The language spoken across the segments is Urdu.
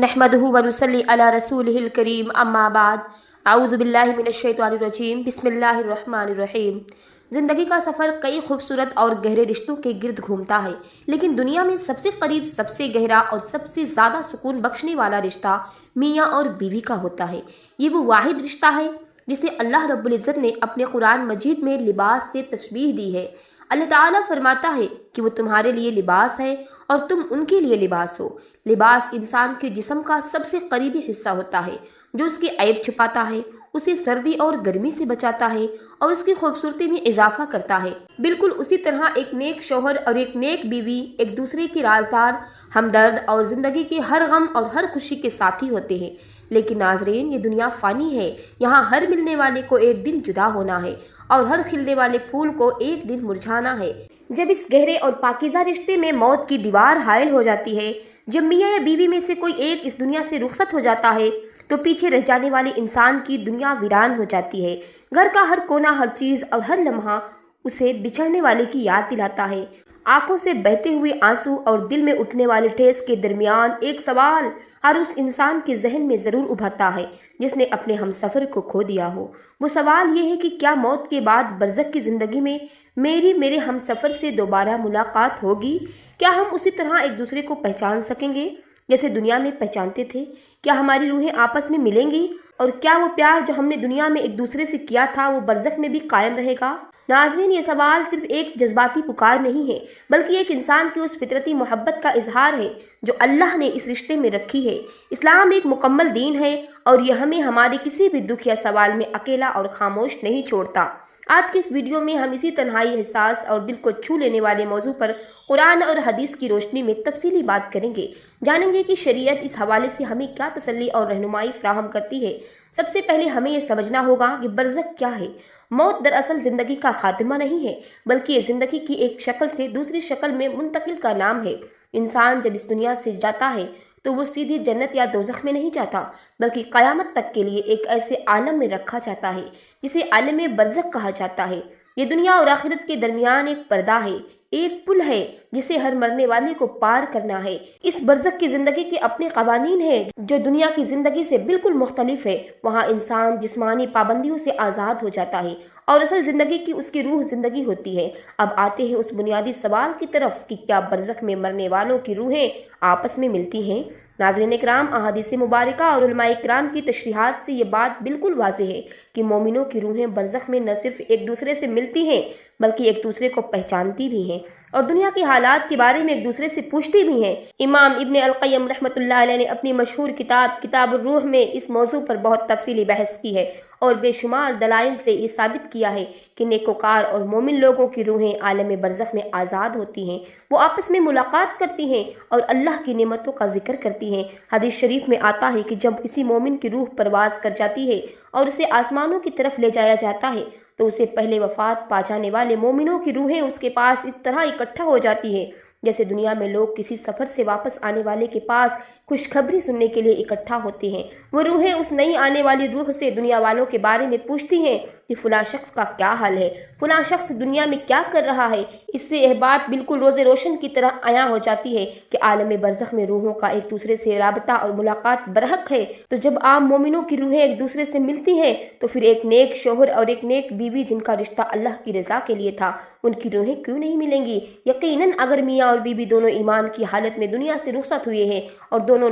نحمده ونصلي على رسوله الكريم اما بعد اعوذ باللہ من الشیطان الرجیم بسم اللہ الرحمن الرحیم۔ زندگی کا سفر کئی خوبصورت اور گہرے رشتوں کے گرد گھومتا ہے، لیکن دنیا میں سب سے قریب، سب سے گہرا اور سب سے زیادہ سکون بخشنے والا رشتہ میاں اور بیوی کا ہوتا ہے۔ یہ وہ واحد رشتہ ہے جسے اللہ رب العزت نے اپنے قرآن مجید میں لباس سے تشبیہ دی ہے۔ اللہ تعالیٰ فرماتا ہے کہ وہ تمہارے لیے لباس ہے اور تم ان کے لیے لباس ہو۔ لباس انسان کے جسم کا سب سے قریبی حصہ ہوتا ہے جو اس کے عیب چھپاتا ہے، اسے سردی اور گرمی سے بچاتا ہے اور اس کی خوبصورتی میں اضافہ کرتا ہے۔ بالکل اسی طرح ایک نیک شوہر اور ایک نیک بیوی ایک دوسرے کے رازدار، ہمدرد اور زندگی کے ہر غم اور ہر خوشی کے ساتھی ہوتے ہیں۔ لیکن ناظرین، یہ دنیا فانی ہے، یہاں ہر ملنے والے کو ایک دن جدا ہونا ہے اور ہر کھلنے والے پھول کو ایک دن مرجھانا ہے۔ جب اس گہرے اور پاکیزہ رشتے میں موت کی دیوار حائل ہو جاتی ہے، جب میاں یا بیوی میں سے کوئی ایک اس دنیا سے رخصت ہو جاتا ہے، تو پیچھے رہ جانے والے انسان کی دنیا ویران ہو جاتی ہے۔ گھر کا ہر کونا، ہر چیز اور ہر لمحہ اسے بچھڑنے والے کی یاد دلاتا ہے۔ آنکھوں سے بہتے ہوئے آنسو اور دل میں اٹھنے والے ٹھیس کے درمیان ایک سوال ہر اس انسان کے ذہن میں ضرور ابھرتا ہے جس نے اپنے ہم سفر کو کھو دیا ہو۔ وہ سوال یہ ہے کہ کیا موت کے بعد برزخ کی زندگی میں میرے ہم سفر سے دوبارہ ملاقات ہوگی؟ کیا ہم اسی طرح ایک دوسرے کو پہچان سکیں گے جیسے دنیا میں پہچانتے تھے؟ کیا ہماری روحیں آپس میں ملیں گی؟ اور کیا وہ پیار جو ہم نے دنیا میں ایک دوسرے سے کیا تھا وہ برزخ میں بھی قائم رہے گا؟ ناظرین، یہ سوال صرف ایک جذباتی پکار نہیں ہے، بلکہ ایک انسان کی اس فطرتی محبت کا اظہار ہے جو اللہ نے اس رشتے میں رکھی ہے۔ اسلام ایک مکمل دین ہے اور یہ ہمیں ہمارے کسی بھی دکھ یا سوال میں اکیلا اور خاموش نہیں چھوڑتا۔ آج کے اس ویڈیو میں ہم اسی تنہائی، حساس اور دل کو چھو لینے والے موضوع پر قرآن اور حدیث کی روشنی میں تفصیلی بات کریں گے، جانیں گے کہ شریعت اس حوالے سے ہمیں کیا تسلی اور رہنمائی فراہم کرتی ہے۔ سب سے پہلے ہمیں یہ سمجھنا ہوگا کہ برزخ کیا ہے۔ موت دراصل زندگی کا خاتمہ نہیں ہے، بلکہ یہ زندگی کی ایک شکل سے دوسری شکل میں منتقل کا نام ہے۔ انسان جب اس دنیا سے جاتا ہے تو وہ سیدھی جنت یا دوزخ میں نہیں جاتا، بلکہ قیامت تک کے لیے ایک ایسے عالم میں رکھا جاتا ہے جسے عالم برزخ کہا جاتا ہے۔ یہ دنیا اور آخرت کے درمیان ایک پردہ ہے، ایک پل ہے جسے ہر مرنے والے کو پار کرنا ہے۔ اس برزخ کی زندگی کے اپنے قوانین ہیں جو دنیا کی زندگی سے بالکل مختلف ہے۔ وہاں انسان جسمانی پابندیوں سے آزاد ہو جاتا ہے اور اصل زندگی کی اس کی روح زندگی ہوتی ہے۔ اب آتے ہیں اس بنیادی سوال کی طرف کہ کیا برزخ میں مرنے والوں کی روحیں آپس میں ملتی ہیں؟ ناظرین اکرام، احادیث مبارکہ اور علماء اکرام کی تشریحات سے یہ بات بالکل واضح ہے کہ مومنوں کی روحیں برزخ میں نہ صرف ایک دوسرے سے ملتی ہیں بلکہ ایک دوسرے کو پہچانتی بھی ہیں اور دنیا کے حالات کے بارے میں ایک دوسرے سے پوچھتی بھی ہیں۔ امام ابن القیم رحمۃ اللہ علیہ نے اپنی مشہور کتاب الروح میں اس موضوع پر بہت تفصیلی بحث کی ہے اور بے شمار دلائل سے یہ ثابت کیا ہے کہ نیکوکار اور مومن لوگوں کی روحیں عالم برزخ میں آزاد ہوتی ہیں۔ وہ آپس میں ملاقات کرتی ہیں اور اللہ کی نعمتوں کا ذکر کرتی ہیں۔ حدیث شریف میں آتا ہے کہ جب کسی مومن کی روح پرواز کر جاتی ہے اور اسے آسمانوں کی طرف لے جایا جاتا ہے تو اسے پہلے وفات پا جانے والے مومنوں کی روحیں اس کے پاس اس طرح اکٹھا ہو جاتی ہے جیسے دنیا میں لوگ کسی سفر سے واپس آنے والے کے پاس خوشخبری سننے کے لیے اکٹھا ہوتے ہیں۔ وہ روحیں اس نئی آنے والی روح سے دنیا والوں کے بارے میں پوچھتی ہیں کہ فلاں شخص کا کیا حال ہے، فلاں شخص دنیا میں کیا کر رہا ہے۔ اس سے یہ بات بالکل روز روشن کی طرح عیاں ہو جاتی ہے کہ عالم برزخ میں روحوں کا ایک دوسرے سے رابطہ اور ملاقات برحق ہے۔ تو جب عام مومنوں کی روحیں ایک دوسرے سے ملتی ہیں تو پھر ایک نیک شوہر اور ایک نیک بیوی جن کا رشتہ اللہ کی رضا کے لیے تھا، ان کی روحیں کیوں نہیں ملیں گی؟ یقیناً اگر میاں اور بیوی دونوں ایمان کی حالت میں دنیا سے رخصت ہوئے ہیں اور دونوں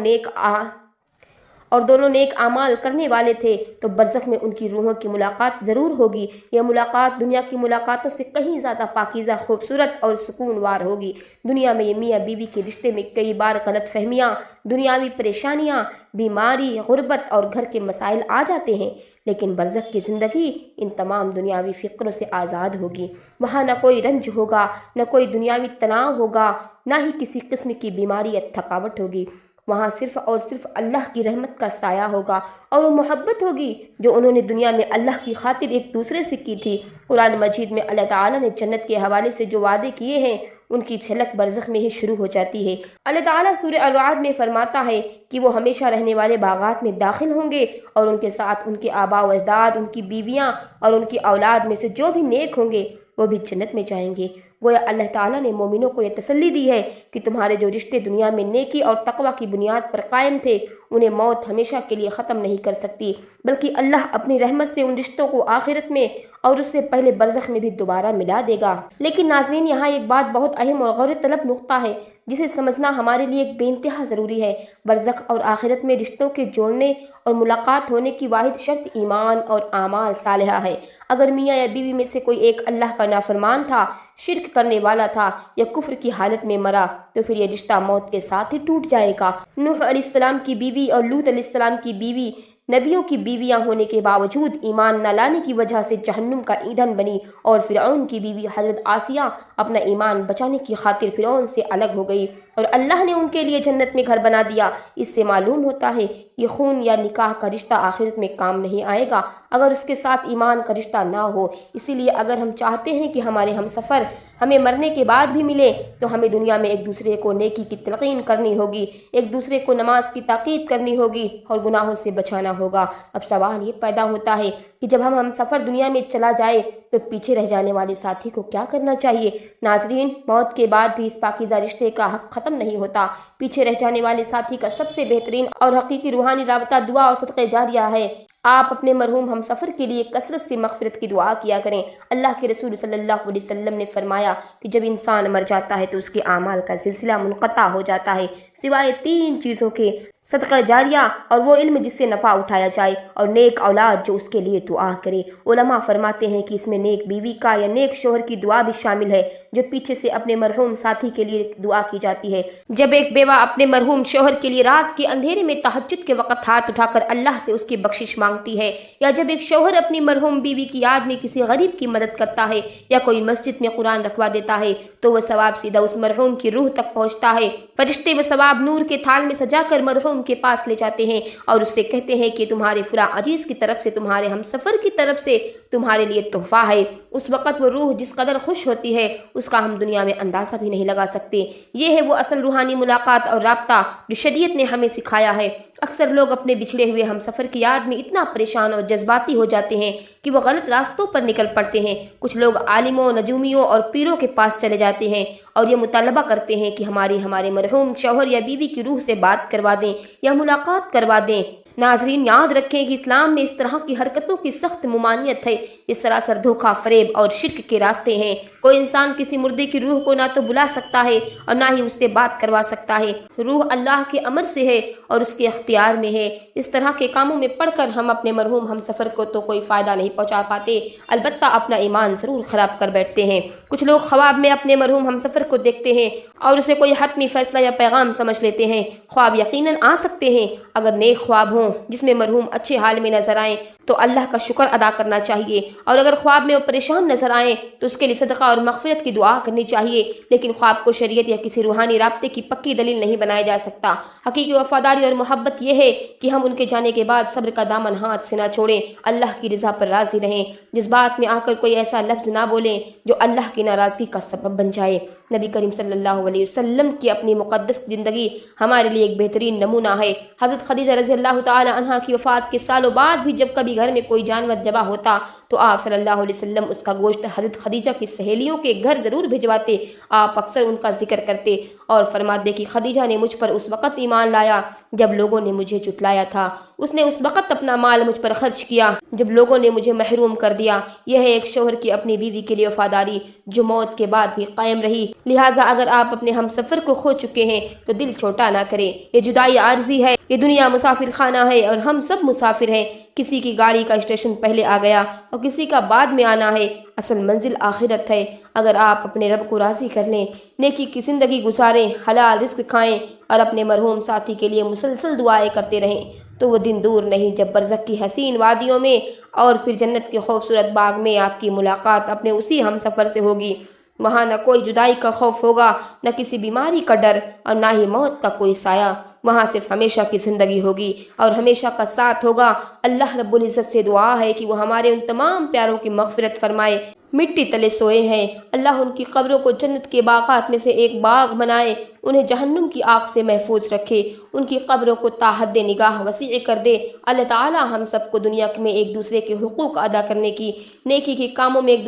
نیک اعمال کرنے والے تھے تو برزخ میں ان کی روحوں کی ملاقات ضرور ہوگی۔ یہ ملاقات دنیا کی ملاقاتوں سے کہیں زیادہ پاکیزہ، خوبصورت اور سکونوار ہوگی۔ دنیا میں یہ میاں بیوی کے رشتے میں کئی بار غلط فہمیاں، دنیاوی پریشانیاں، بیماری، غربت اور گھر کے مسائل آ جاتے ہیں، لیکن برزخ کی زندگی ان تمام دنیاوی فکروں سے آزاد ہوگی۔ وہاں نہ کوئی رنج ہوگا، نہ کوئی دنیاوی تناؤ ہوگا، نہ ہی کسی قسم کی بیماری یا تھکاوٹ ہوگی۔ وہاں صرف اور صرف اللہ کی رحمت کا سایہ ہوگا اور وہ محبت ہوگی جو انہوں نے دنیا میں اللہ کی خاطر ایک دوسرے سے کی تھی۔ قرآن مجید میں اللہ تعالیٰ نے جنت کے حوالے سے جو وعدے کیے ہیں ان کی جھلک برزخ میں ہی شروع ہو جاتی ہے۔ اللہ تعالیٰ سورہ الرعد میں فرماتا ہے کہ وہ ہمیشہ رہنے والے باغات میں داخل ہوں گے اور ان کے ساتھ ان کے آباء و اجداد، ان کی بیویاں اور ان کی اولاد میں سے جو بھی نیک ہوں گے وہ بھی جنت میں جائیں گے۔ گویا اللہ تعالیٰ نے مومنوں کو یہ تسلی دی ہے کہ تمہارے جو رشتے دنیا میں نیکی اور تقوی کی بنیاد پر قائم تھے انہیں موت ہمیشہ کے لیے ختم نہیں کر سکتی، بلکہ اللہ اپنی رحمت سے ان رشتوں کو آخرت میں اور اس سے پہلے برزخ میں بھی دوبارہ ملا دے گا۔ لیکن ناظرین، یہاں ایک بات بہت اہم اور غور طلب نقطہ ہے جسے سمجھنا ہمارے لیے ایک بے انتہا ضروری ہے۔ برزخ اور آخرت میں رشتوں کے جوڑنے اور ملاقات ہونے کی واحد شرط ایمان اور اعمال صالحہ ہے۔ اگر میاں یا بیوی میں سے کوئی ایک اللہ کا نافرمان تھا، شرک کرنے والا تھا یا کفر کی حالت میں مرا تو پھر یہ رشتہ موت کے ساتھ ہی ٹوٹ جائے گا۔ نوح علیہ السلام کی بیوی اور لوط علیہ السلام کی بیوی نبیوں کی بیویاں ہونے کے باوجود ایمان نہ لانے کی وجہ سے جہنم کا ایندھن بنی، اور فرعون کی بیوی حضرت آسیہ اپنا ایمان بچانے کی خاطر فرعون سے الگ ہو گئی اور اللہ نے ان کے لیے جنت میں گھر بنا دیا۔ اس سے معلوم ہوتا ہے یہ خون یا نکاح کا رشتہ آخرت میں کام نہیں آئے گا اگر اس کے ساتھ ایمان کا رشتہ نہ ہو۔ اسی لیے اگر ہم چاہتے ہیں کہ ہمارے ہم سفر ہمیں مرنے کے بعد بھی ملے تو ہمیں دنیا میں ایک دوسرے کو نیکی کی تلقین کرنی ہوگی، ایک دوسرے کو نماز کی تاکید کرنی ہوگی اور گناہوں سے بچانا ہوگا۔ اب سوال یہ پیدا ہوتا ہے کہ جب ہم سفر دنیا میں چلا جائے تو پیچھے رہ جانے والے ساتھی کو کیا کرنا چاہیے؟ ناظرین، موت کے بعد بھی اس پاکیزہ رشتے کا حق ختم نہیں ہوتا۔ پیچھے رہ جانے والے ساتھی کا سب سے بہترین اور حقیقی روحانی رابطہ دعا اور صدقہ جاریہ ہے۔ آپ اپنے مرحوم ہم سفر کے لیے کثرت سے مغفرت کی دعا کیا کریں۔ اللہ کے رسول صلی اللہ علیہ وسلم نے فرمایا کہ جب انسان مر جاتا ہے تو اس کے اعمال کا سلسلہ منقطع ہو جاتا ہے سوائے 3 چیزوں کے: صدقہ جاریہ اور وہ علم جس سے نفع اٹھایا جائے، اور نیک اولاد جو اس کے لیے دعا کرے۔ علماء فرماتے ہیں کہ اس میں نیک بیوی کا یا نیک شوہر کی دعا بھی شامل ہے جو پیچھے سے اپنے مرحوم ساتھی کے لیے دعا کی جاتی ہے۔ جب ایک بیوہ اپنے مرحوم شوہر کے لیے رات کے اندھیرے میں تہجد کے وقت ہاتھ اٹھا کر اللہ سے اس کی بخشش مانگتی ہے، یا جب ایک شوہر اپنی مرحوم بیوی کی یاد میں کسی غریب کی مدد کرتا ہے یا کوئی مسجد میں قرآن رکھوا دیتا ہے تو وہ ثواب سیدھا اس مرحوم کی روح تک پہنچتا ہے۔ فرشتے وہ ثواب نور کے تھال میں سجا کر مرحوم کے پاس لے جاتے ہیں اور اس سے کہتے ہیں کہ تمہارے فلاں عزیز کی طرف سے، تمہارے ہم سفر کی طرف سے تمہارے لیے تحفہ ہے۔ اس وقت وہ روح جس قدر خوش ہوتی ہے اس کا ہم دنیا میں اندازہ بھی نہیں لگا سکتے۔ یہ ہے وہ اصل روحانی ملاقات اور رابطہ جو شریعت نے ہمیں سکھایا ہے۔ اکثر لوگ اپنے بچھڑے ہوئے ہم سفر کی یاد میں اتنا پریشان اور جذباتی ہو جاتے ہیں کہ وہ غلط راستوں پر نکل پڑتے ہیں۔ کچھ لوگ عالموں، نجومیوں اور پیروں کے پاس چلے جاتے ہیں اور یہ مطالبہ کرتے ہیں کہ ہمارے مرحوم شوہر یا بیوی کی روح سے بات کروا دیں یا ملاقات کروا دیں۔ ناظرین، یاد رکھیں کہ اسلام میں اس طرح کی حرکتوں کی سخت ممانعت ہے۔ یہ سراسر دھوکہ، فریب اور شرک کے راستے ہیں۔ کوئی انسان کسی مردے کی روح کو نہ تو بلا سکتا ہے اور نہ ہی اس سے بات کروا سکتا ہے۔ روح اللہ کے امر سے ہے اور اس کے اختیار میں ہے۔ اس طرح کے کاموں میں پڑھ کر ہم اپنے مرحوم ہم سفر کو تو کوئی فائدہ نہیں پہنچا پاتے، البتہ اپنا ایمان ضرور خراب کر بیٹھتے ہیں۔ کچھ لوگ خواب میں اپنے مرحوم ہم سفر کو دیکھتے ہیں اور اسے کوئی حتمی فیصلہ یا پیغام سمجھ لیتے ہیں۔ خواب یقیناً آ سکتے ہیں، اگر نیک خواب ہوں جس میں مرحوم اچھے حال میں نظر آئیں تو اللہ کا شکر ادا کرنا چاہیے، اور اگر خواب میں وہ پریشان نظر آئیں تو اس کے لیے صدقہ اور مغفرت کی دعا کرنی چاہیے۔ لیکن خواب کو شریعت یا کسی روحانی رابطے کی پکی دلیل نہیں بنایا جا سکتا۔ حقیقی وفاداری اور محبت یہ ہے کہ ہم ان کے جانے کے بعد صبر کا دامن ہاتھ سے نہ چھوڑیں، اللہ کی رضا پر راضی رہیں، جس بات میں آ کر کوئی ایسا لفظ نہ بولیں جو اللہ کی ناراضگی کا سبب بن جائے۔ نبی کریم صلی اللہ علیہ وسلم کی اپنی مقدس زندگی ہمارے لیے ایک بہترین نمونہ ہے۔ حضرت خدیجہ رضی اللہ تعالی عنہا کی وفات کے سالوں بعد بھی جب کبھی گھر میں کوئی جانور ذبح ہوتا تو آپ صلی اللہ علیہ وسلم اس کا گوشت حضرت خدیجہ کی سہیلیوں کے گھر ضرور بھجواتے۔ آپ اکثر ان کا ذکر کرتے اور فرماتے کہ خدیجہ نے مجھ پر اس وقت ایمان لایا جب لوگوں نے مجھے جھٹلایا تھا، اس نے اس وقت اپنا مال مجھ پر خرچ کیا جب لوگوں نے مجھے محروم کر دیا۔ یہ ہے ایک شوہر کی اپنی بیوی کے لیے وفاداری جو موت کے بعد بھی قائم رہی۔ لہٰذا اگر آپ اپنے ہم سفر کو کھو چکے ہیں تو دل چھوٹا نہ کریں۔ یہ جدائی عارضی ہے، یہ دنیا مسافر خانہ ہے اور ہم سب مسافر ہیں۔ کسی کی گاڑی کا اسٹیشن پہلے آ گیا اور کسی کا بعد میں آنا ہے۔ اصل منزل آخرت ہے۔ اگر آپ اپنے رب کو راضی کر لیں، نیکی کی زندگی گزاریں، حلال رزق کھائیں اور اپنے مرحوم ساتھی کے لیے مسلسل دعائیں کرتے رہیں تو وہ دن دور نہیں جب برزخ کی حسین وادیوں میں اور پھر جنت کے خوبصورت باغ میں آپ کی ملاقات اپنے اسی ہم سفر سے ہوگی۔ وہاں نہ کوئی جدائی کا خوف ہوگا، نہ کسی بیماری کا ڈر اور نہ ہی موت کا کوئی سایہ۔ وہاں صرف ہمیشہ کی زندگی ہوگی اور ہمیشہ کا ساتھ ہوگا۔ اللہ رب العزت سے دعا ہے کہ وہ ہمارے ان تمام پیاروں کی مغفرت فرمائے۔ مٹی تلے سوئے ہیں۔ اللہ ان کی قبروں کو جنت کے باغات میں سے ایک باغ بنائے، انہیں جہنم کی آگ سے محفوظ رکھے، ان کی قبروں کو تا حد نگاہ وسیع کر دے۔ اللہ تعالی ہم سب کو دنیا میں ایک دوسرے کے حقوق ادا کرنے کی، نیکی کے کاموں میں ایک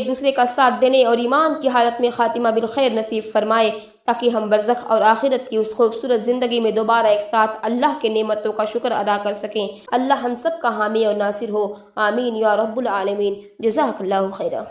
دوسرے کا ساتھ دینے اور ایمان کی حالت میں خاتمہ بالخیر نصیب فرمائے، تاکہ ہم برزخ اور آخرت کی اس خوبصورت زندگی میں دوبارہ ایک ساتھ اللہ کے نعمتوں کا شکر ادا کر سکیں۔ اللہ ہم سب کا حامی اور ناصر ہو، آمین یا رب العالمین۔ جزاک اللہ خیرہ۔